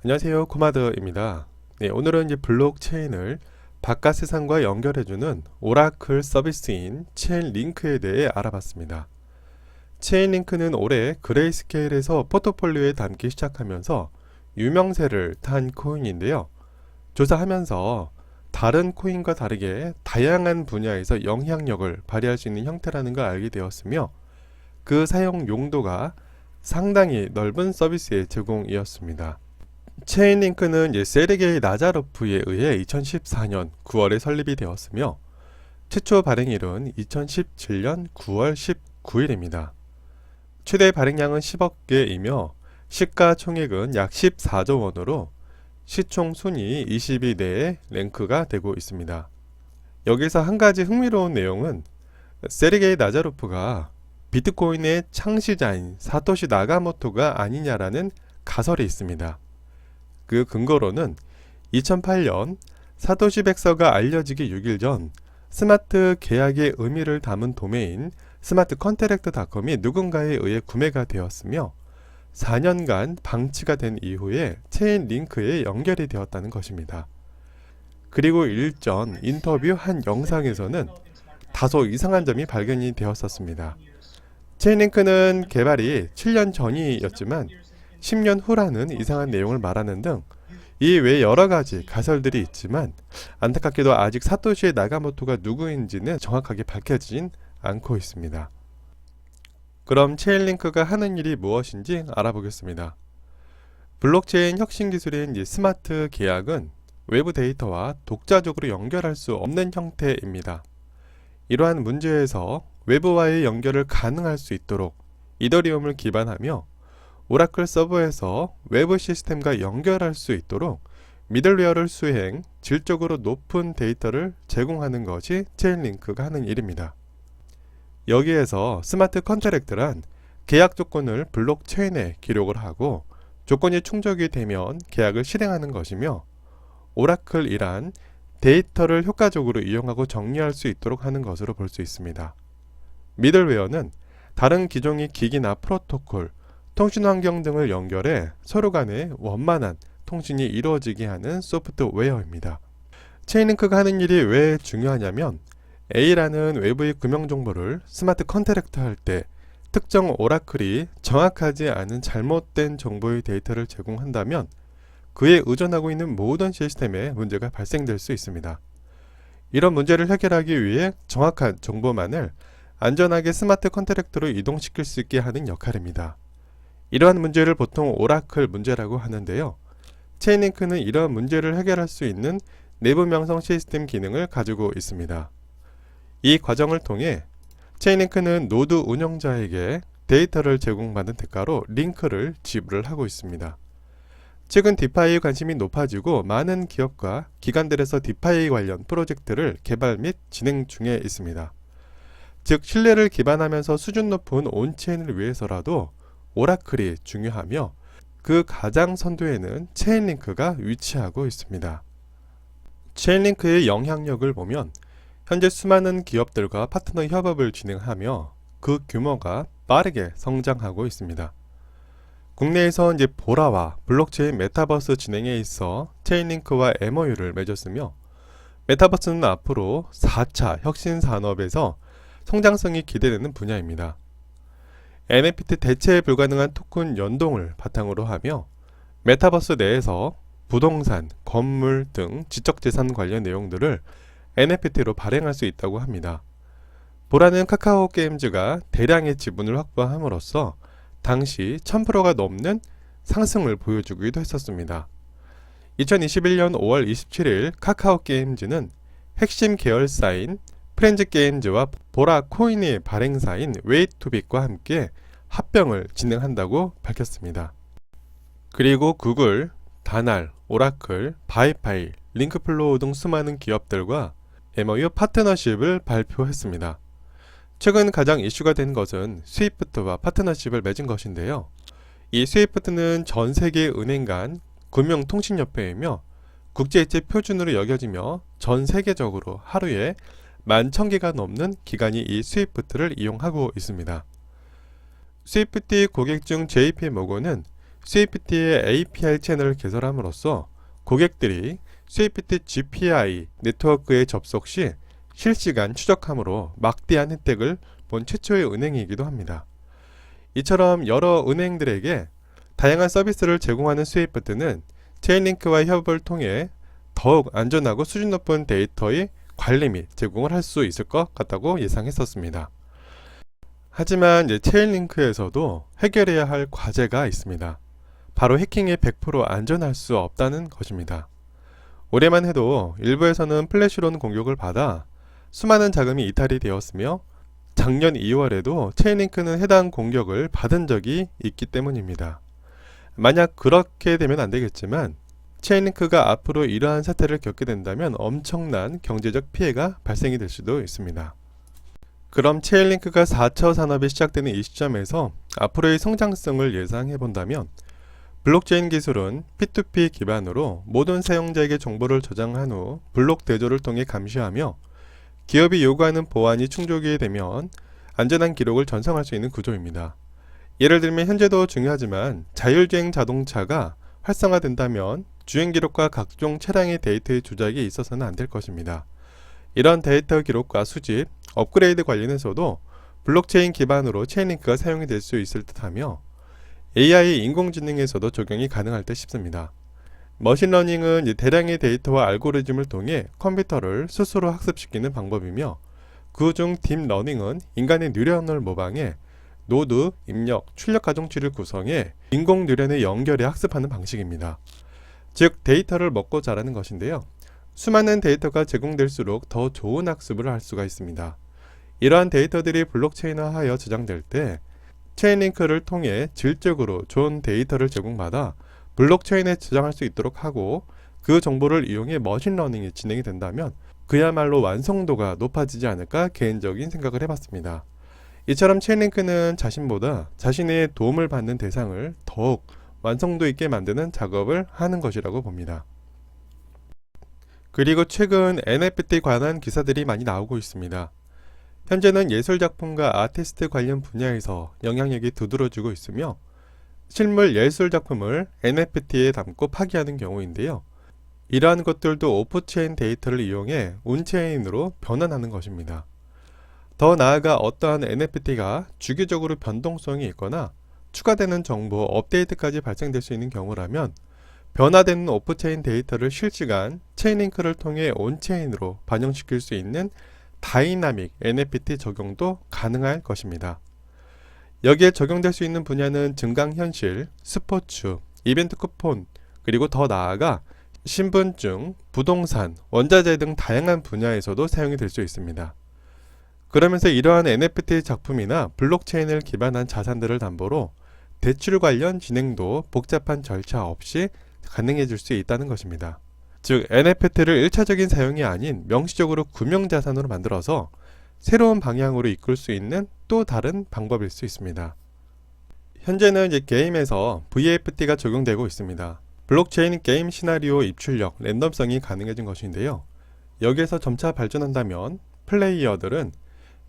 안녕하세요, 코마드입니다. 네, 오늘은 이제 블록체인을 바깥 세상과 연결해주는 오라클 서비스인 체인링크에 대해 알아봤습니다. 체인링크는 올해 그레이스케일에서 포트폴리오에 담기 시작하면서 유명세를 탄 코인인데요. 조사하면서 다른 코인과 다르게 다양한 분야에서 영향력을 발휘할 수 있는 형태라는 걸 알게 되었으며, 그 사용 용도가 상당히 넓은 서비스의 제공이었습니다. 체인링크는 세르게이 나자로프에 의해 2014년 9월에 설립이 되었으며, 최초 발행일은 2017년 9월 19일입니다. 최대 발행량은 10억 개이며 시가총액은 약 14조 원으로 시총 순위 20위 내에 랭크가 되고 있습니다. 여기서 한 가지 흥미로운 내용은 세르게이 나자로프가 비트코인의 창시자인 사토시 나가모토가 아니냐라는 가설이 있습니다. 그 근거로는 2008년 사토시 백서가 알려지기 6일 전 스마트 계약의 의미를 담은 도메인 스마트 컨트랙트닷컴이 누군가에 의해 구매가 되었으며 4년간 방치가 된 이후에 체인링크에 연결이 되었다는 것입니다. 그리고 일전 인터뷰 한 영상에서는 다소 이상한 점이 발견이 되었었습니다. 체인링크는 개발이 7년 전이었지만 10년 후라는 이상한 내용을 말하는 등 이 외 여러가지 가설들이 있지만, 안타깝게도 아직 사토시 나가모토가 누구인지는 정확하게 밝혀지진 않고 있습니다. 그럼 체인링크가 하는 일이 무엇인지 알아보겠습니다. 블록체인 혁신 기술인 스마트 계약은 외부 데이터와 독자적으로 연결할 수 없는 형태입니다. 이러한 문제에서 외부와의 연결을 가능할 수 있도록 이더리움을 기반하며 오라클 서버에서 외부 시스템과 연결할 수 있도록 미들웨어를 수행, 질적으로 높은 데이터를 제공하는 것이 체인링크가 하는 일입니다. 여기에서 스마트 컨트랙트란 계약 조건을 블록체인에 기록을 하고 조건이 충족이 되면 계약을 실행하는 것이며, 오라클이란 데이터를 효과적으로 이용하고 정리할 수 있도록 하는 것으로 볼 수 있습니다. 미들웨어는 다른 기종의 기기나 프로토콜, 통신 환경 등을 연결해 서로 간에 원만한 통신이 이루어지게 하는 소프트웨어입니다. 체인링크가 하는 일이 왜 중요하냐면, A라는 외부의 금융 정보를 스마트 컨트랙트 할 때 특정 오라클이 정확하지 않은 잘못된 정보의 데이터를 제공한다면 그에 의존하고 있는 모든 시스템에 문제가 발생될 수 있습니다. 이런 문제를 해결하기 위해 정확한 정보만을 안전하게 스마트 컨트랙트로 이동시킬 수 있게 하는 역할입니다. 이러한 문제를 보통 오라클 문제라고 하는데요. 체인링크는 이러한 문제를 해결할 수 있는 내부 명성 시스템 기능을 가지고 있습니다. 이 과정을 통해 체인링크는 노드 운영자에게 데이터를 제공받는 대가로 링크를 지불을 하고 있습니다. 최근 디파이에 관심이 높아지고 많은 기업과 기관들에서 디파이 관련 프로젝트를 개발 및 진행 중에 있습니다. 즉, 신뢰를 기반하면서 수준 높은 온체인을 위해서라도 오라클이 중요하며, 그 가장 선두에는 체인링크가 위치하고 있습니다. 체인링크의 영향력을 보면 현재 수많은 기업들과 파트너 협업을 진행하며 그 규모가 빠르게 성장하고 있습니다. 국내에서 보라와 블록체인 메타버스 진행에 있어 체인링크와 MOU를 맺었으며, 메타버스는 앞으로 4차 혁신 산업에서 성장성이 기대되는 분야입니다. NFT 대체 불가능한 토큰 연동을 바탕으로 하며 메타버스 내에서 부동산, 건물 등 지적재산 관련 내용들을 NFT로 발행할 수 있다고 합니다. 보라는 카카오 게임즈가 대량의 지분을 확보함으로써 당시 1000%가 넘는 상승을 보여주기도 했었습니다. 2021년 5월 27일 카카오 게임즈는 핵심 계열사인 프렌즈 게임즈와 보라 코인의 발행사인 웨이투빅과 함께 합병을 진행한다고 밝혔습니다. 그리고 구글, 다날, 오라클, 바이파이, 링크플로우 등 수많은 기업들과 MOU 파트너십을 발표했습니다. 최근 가장 이슈가 된 것은 스위프트와 파트너십을 맺은 것인데요. 이 스위프트는 전 세계 은행 간 금융통신협회이며 국제이체 표준으로 여겨지며 전 세계적으로 하루에 11,000개가 넘는 기관이 이 스위프트를 이용하고 있습니다. 스위프트의 고객 중 JP모건은 스위프트의 API 채널을 개설함으로써 고객들이 스위프트 GPI 네트워크에 접속 시 실시간 추적함으로 막대한 혜택을 본 최초의 은행이기도 합니다. 이처럼 여러 은행들에게 다양한 서비스를 제공하는 스위프트는 체인링크와 협업을 통해 더욱 안전하고 수준 높은 데이터의 관리 및 제공을 할 수 있을 것 같다고 예상했었습니다. 하지만 체인링크에서도 해결해야 할 과제가 있습니다. 바로 해킹이 100% 안전할 수 없다는 것입니다. 올해만 해도 일부에서는 플래시론 공격을 받아 수많은 자금이 이탈이 되었으며 작년 2월에도 체인링크는 해당 공격을 받은 적이 있기 때문입니다. 만약 그렇게 되면 안 되겠지만 체인링크가 앞으로 이러한 사태를 겪게 된다면 엄청난 경제적 피해가 발생이 될 수도 있습니다. 그럼 체인링크가 4차 산업이 시작되는 이 시점에서 앞으로의 성장성을 예상해 본다면 블록체인 기술은 P2P 기반으로 모든 사용자에게 정보를 저장한 후 블록 대조를 통해 감시하며 기업이 요구하는 보안이 충족이 되면 안전한 기록을 전송할 수 있는 구조입니다. 예를 들면 현재도 중요하지만 자율주행 자동차가 활성화된다면 주행 기록과 각종 차량의 데이터의 조작이 있어서는 안 될 것입니다. 이런 데이터 기록과 수집, 업그레이드 관련해서도 블록체인 기반으로 체인링크가 사용이 될 수 있을 듯하며 AI 인공지능에서도 적용이 가능할 듯 싶습니다. 머신러닝은 대량의 데이터와 알고리즘을 통해 컴퓨터를 스스로 학습시키는 방법이며 그중 딥러닝은 인간의 뉴런을 모방해 노드, 입력, 출력 가중치를 구성해 인공 뉴런의 연결에 학습하는 방식입니다. 즉 데이터를 먹고 자라는 것인데요. 수많은 데이터가 제공될수록 더 좋은 학습을 할 수가 있습니다. 이러한 데이터들이 블록체인화하여 저장될 때 체인링크를 통해 질적으로 좋은 데이터를 제공받아 블록체인에 저장할 수 있도록 하고 그 정보를 이용해 머신러닝이 진행이 된다면 그야말로 완성도가 높아지지 않을까 개인적인 생각을 해봤습니다. 이처럼 체인링크는 자신보다 자신의 도움을 받는 대상을 더욱 완성도 있게 만드는 작업을 하는 것이라고 봅니다. 그리고 최근 NFT 관한 기사들이 많이 나오고 있습니다. 현재는 예술작품과 아티스트 관련 분야에서 영향력이 두드러지고 있으며 실물 예술작품을 NFT에 담고 파기하는 경우인데요. 이러한 것들도 오프체인 데이터를 이용해 온체인으로 변환하는 것입니다. 더 나아가 어떠한 NFT가 주기적으로 변동성이 있거나 추가되는 정보 업데이트까지 발생될 수 있는 경우라면 변화되는 오프체인 데이터를 실시간 체인링크를 통해 온체인으로 반영시킬 수 있는 다이나믹 NFT 적용도 가능할 것입니다. 여기에 적용될 수 있는 분야는 증강현실, 스포츠, 이벤트 쿠폰, 그리고 더 나아가 신분증, 부동산, 원자재 등 다양한 분야에서도 사용이 될 수 있습니다. 그러면서 이러한 NFT 작품이나 블록체인을 기반한 자산들을 담보로 대출 관련 진행도 복잡한 절차 없이 가능해질 수 있다는 것입니다. 즉 NFT를 1차적인 사용이 아닌 명시적으로 구명자산으로 만들어서 새로운 방향으로 이끌 수 있는 또 다른 방법일 수 있습니다. 현재는 게임에서 VFT가 적용되고 있습니다. 블록체인 게임 시나리오 입출력, 랜덤성이 가능해진 것인데요. 여기에서 점차 발전한다면 플레이어들은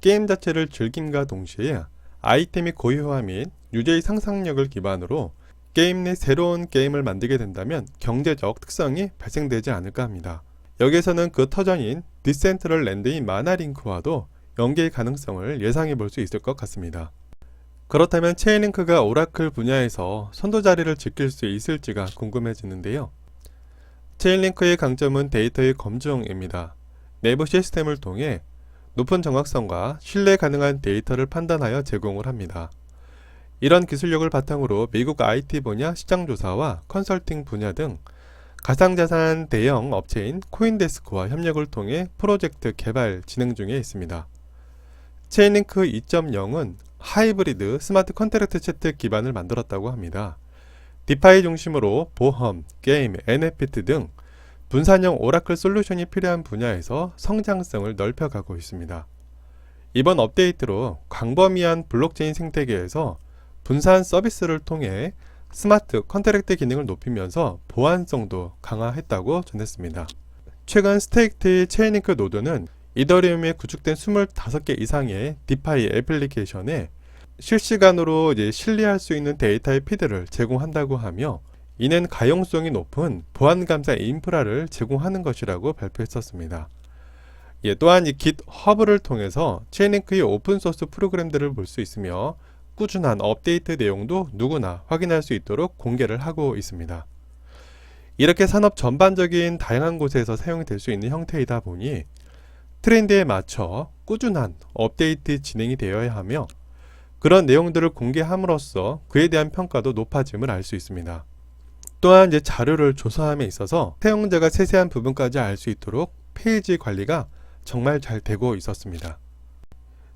게임 자체를 즐김과 동시에 아이템의 고유화 및 유저의 상상력을 기반으로 게임 내 새로운 게임을 만들게 된다면 경제적 특성이 발생되지 않을까 합니다. 여기에서는 그 터전인 디센트럴 랜드인 마나링크와도 연계의 가능성을 예상해 볼 수 있을 것 같습니다. 그렇다면 체인링크가 오라클 분야에서 선도 자리를 지킬 수 있을지가 궁금해지는데요. 체인링크의 강점은 데이터의 검증입니다. 내부 시스템을 통해 높은 정확성과 신뢰 가능한 데이터를 판단하여 제공을 합니다. 이런 기술력을 바탕으로 미국 IT 분야 시장조사와 컨설팅 분야 등 가상자산 대형 업체인 코인데스크와 협력을 통해 프로젝트 개발 진행 중에 있습니다. 체인링크 2.0은 하이브리드 스마트 컨트랙트 채택 기반을 만들었다고 합니다. 디파이 중심으로 보험, 게임, NFT 등 분산형 오라클 솔루션이 필요한 분야에서 성장성을 넓혀가고 있습니다. 이번 업데이트로 광범위한 블록체인 생태계에서 분산 서비스를 통해 스마트 컨트랙트 기능을 높이면서 보안성도 강화했다고 전했습니다. 최근 스테이크의 체인링크 노드는 이더리움에 구축된 25개 이상의 디파이 애플리케이션에 실시간으로 이제 신뢰할 수 있는 데이터의 피드를 제공한다고 하며, 이는 가용성이 높은 보안 감사 인프라를 제공하는 것이라고 발표했었습니다. 또한 이 GitHub를 통해서 체인링크의 오픈소스 프로그램들을 볼 수 있으며 꾸준한 업데이트 내용도 누구나 확인할 수 있도록 공개를 하고 있습니다. 이렇게 산업 전반적인 다양한 곳에서 사용이 될 수 있는 형태이다 보니 트렌드에 맞춰 꾸준한 업데이트 진행이 되어야 하며, 그런 내용들을 공개함으로써 그에 대한 평가도 높아짐을 알 수 있습니다. 또한 이제 자료를 조사함에 있어서 사용자가 세세한 부분까지 알 수 있도록 페이지 관리가 정말 잘 되고 있었습니다.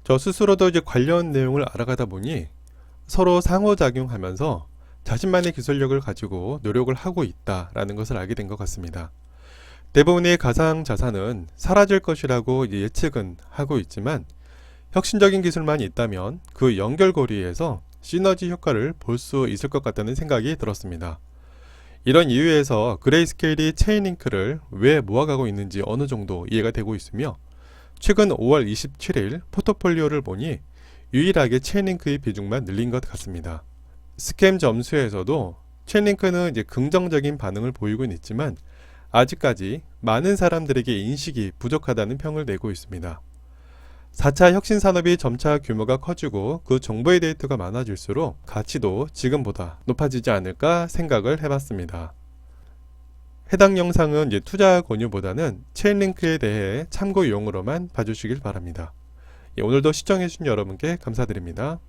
저 스스로도 이제 관련 내용을 알아가다 보니 서로 상호작용하면서 자신만의 기술력을 가지고 노력을 하고 있다라는 것을 알게 된 것 같습니다. 대부분의 가상 자산은 사라질 것이라고 예측은 하고 있지만, 혁신적인 기술만 있다면 그 연결고리에서 시너지 효과를 볼 수 있을 것 같다는 생각이 들었습니다. 이런 이유에서 그레이스케일이 체인링크를 왜 모아가고 있는지 어느 정도 이해가 되고 있으며, 최근 5월 27일 포트폴리오를 보니 유일하게 체인링크의 비중만 늘린 것 같습니다. 스캠 점수에서도 체인링크는 이제 긍정적인 반응을 보이고는 있지만 아직까지 많은 사람들에게 인식이 부족하다는 평을 내고 있습니다. 4차 혁신 산업이 점차 규모가 커지고 그 정보의 데이터가 많아질수록 가치도 지금보다 높아지지 않을까 생각을 해봤습니다. 해당 영상은 이제 투자 권유보다는 체인링크에 대해 참고용으로만 봐주시길 바랍니다. 오늘도 시청해주신 여러분께 감사드립니다.